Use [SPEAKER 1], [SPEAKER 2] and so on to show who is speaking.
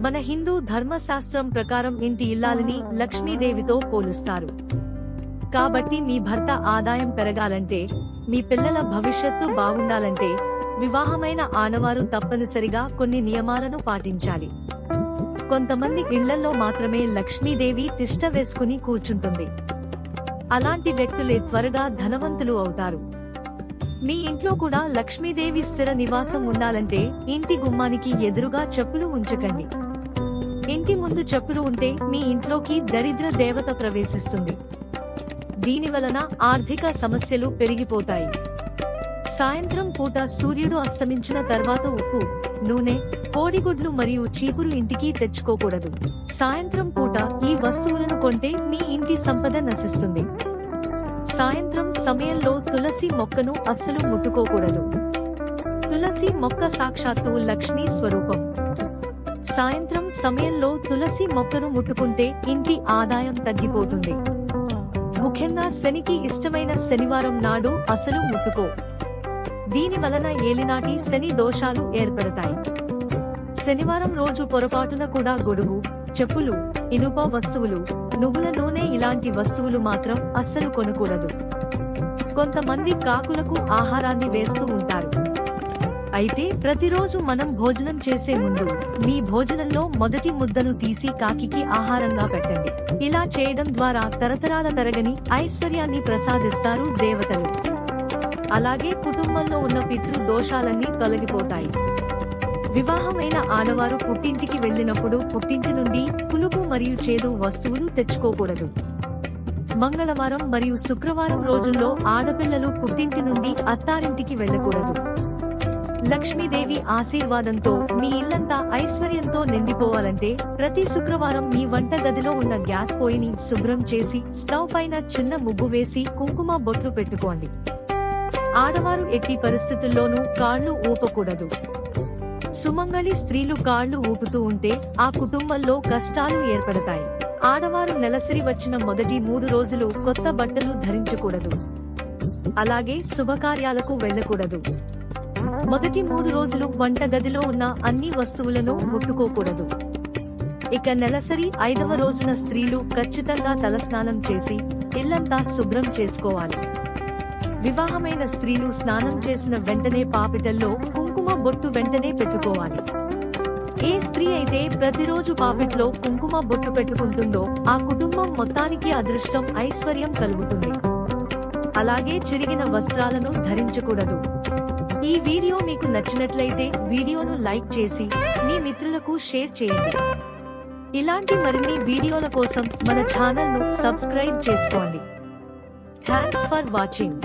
[SPEAKER 1] మన హిందూ ధర్మశాస్త్రం ప్రకారం ఇంటి ఇల్లాలని లక్ష్మీదేవితో పోలుస్తారు. కాబట్టి మీ భర్త ఆదాయం పెరగాలంటే, మీ పిల్లల భవిష్యత్తు బాగుండాలంటే, వివాహమైన ఆడవారు తప్పనిసరిగా కొన్ని నియమాలను పాటించాలి. కొంతమంది ఇళ్లలో మాత్రమే లక్ష్మీదేవి తిష్ట వేసుకుని కూర్చుంటుంది. అలాంటి వ్యక్తులే త్వరగా ధనవంతులు అవుతారు. మీ ఇంట్లో కూడా లక్ష్మీదేవి స్థిర నివాసం ఉండాలంటే ఇంటి గుమ్మానికి ఎదురుగా చెప్పులు ఉంచకండి. ఇంటి ముందు చెప్పులు ఉంటే మీ ఇంట్లోకి దరిద్ర దేవత ప్రవేశిస్తుంది. దీనివలన ఆర్థిక సమస్యలు పెరిగిపోతాయి. సాయంత్రం పూట సూర్యుడు అస్తమించిన తర్వాత ఉప్పు, నూనె, కోడిగుడ్లు మరియు చీపురు ఇంటికి తెచ్చుకోకూడదు. సాయంత్రం పూట ఈ వస్తువులను కొంటే మీ ఇంటి సంపద నశిస్తుంది. సాయంత్రం సమయంలో తులసి మొక్కను అస్సలు ముట్టుకోకూడదు. తులసి మొక్క సాక్షాత్తు లక్ష్మీ స్వరూపం. సాయంత్రం సమయంలో తులసి మొక్కను ముట్టుకుంటే ఇంటి ఆదాయం తగ్గిపోతుంది. ముఖ్యంగా శనికి ఇష్టమైన శనివారం నాడు అసలు ముట్టుకో. దీని వలన ఏలినాటి శని దోషాలు ఏర్పడతాయి. శనివారం రోజు పొరపాటున కూడా గొడుగు, చెప్పులు, ఇనుప వస్తువులు, నువ్వుల నూనె ఇలాంటి వస్తువులు మాత్రం అస్సలు కొనకూడదు. కొంతమంది కాకులకు ఆహారాన్ని వేస్తూ ఉంటారు. అయితే ప్రతిరోజు మనం భోజనం చేసే ముందు మీ భోజనంలో మొదటి ముద్దను తీసి కాకికి ఆహారంగా పెట్టండి. ఇలా చేయడం ద్వారా తరతరాల తరగని ఐశ్వర్యాన్ని ప్రసాదిస్తారు దేవతలు. అలాగే కుటుంబంలో ఉన్న పితృ దోషాలన్నీ తొలగిపోతాయి. వివాహమైన ఆడవారు పుట్టింటికి వెళ్లినప్పుడు పుట్టింటి నుండి పులుపు మరియు చేదు వస్తువులు తెచ్చుకోకూడదు. మంగళవారం మరియు శుక్రవారం రోజుల్లో ఆడపిల్లలు పుట్టింటి నుండి అత్తారింటికి వెళ్లకూడదు. లక్ష్మీదేవి ఆశీర్వాదంతో మీ ఇల్లంతా ఐశ్వర్యంతో నిండిపోవాలంటే ప్రతి శుక్రవారం మీ వంట గదిలో ఉన్న గ్యాస్ పొయ్యిని శుభ్రం చేసి స్టవ్ పైన చిన్న ముగ్గు వేసి కుంకుమ బొట్లు పెట్టుకోండి. ఆడవారు ఎట్టి పరిస్థితుల్లోనూ కాళ్లు ఊపకూడదు. సుమంగళి స్త్రీలు కాళ్లు ఊపుతూ ఉంటే ఆ కుటుంబంలో కష్టాలు ఏర్పడతాయి. ఆడవారు నెలసరి వచ్చిన మొదటి 3 రోజులు కొత్త బట్టలు ధరించకూడదు. అలాగే శుభకార్యాలకు వెళ్లకూడదు. మొదటి 3 రోజులు వంట గదిలో ఉన్న అన్ని వస్తువులను ముట్టుకోకూడదు. ఇక నెలసరి 5వ రోజున స్త్రీలు ఖచ్చితంగా తలస్నానం చేసి ఇల్లంతా శుభ్రం చేసుకోవాలి. వివాహమైన స్త్రీలు స్నానం చేసిన వెంటనే పాపిటల్లో కుంకుమ బొట్టు వెంటనే పెట్టుకోవాలి. ఏ స్త్రీ అయితే ప్రతిరోజు పాపిట్లో కుంకుమ బొట్టు పెట్టుకుంటుందో ఆ కుటుంబం మొత్తానికి అదృష్టం, ఐశ్వర్యం కలుగుతుంది. అలాగే చిరిగిన వస్త్రాలను ధరించకూడదు. ఈ వీడియో మీకు నచ్చినట్లయితే వీడియోను లైక్ చేసి మీ మిత్రులకు షేర్ చేయండి. ఇలాంటి మరిన్ని వీడియోల కోసం మన ఛానల్ ను సబ్స్క్రైబ్ చేసుకోండి. Thanks for watching.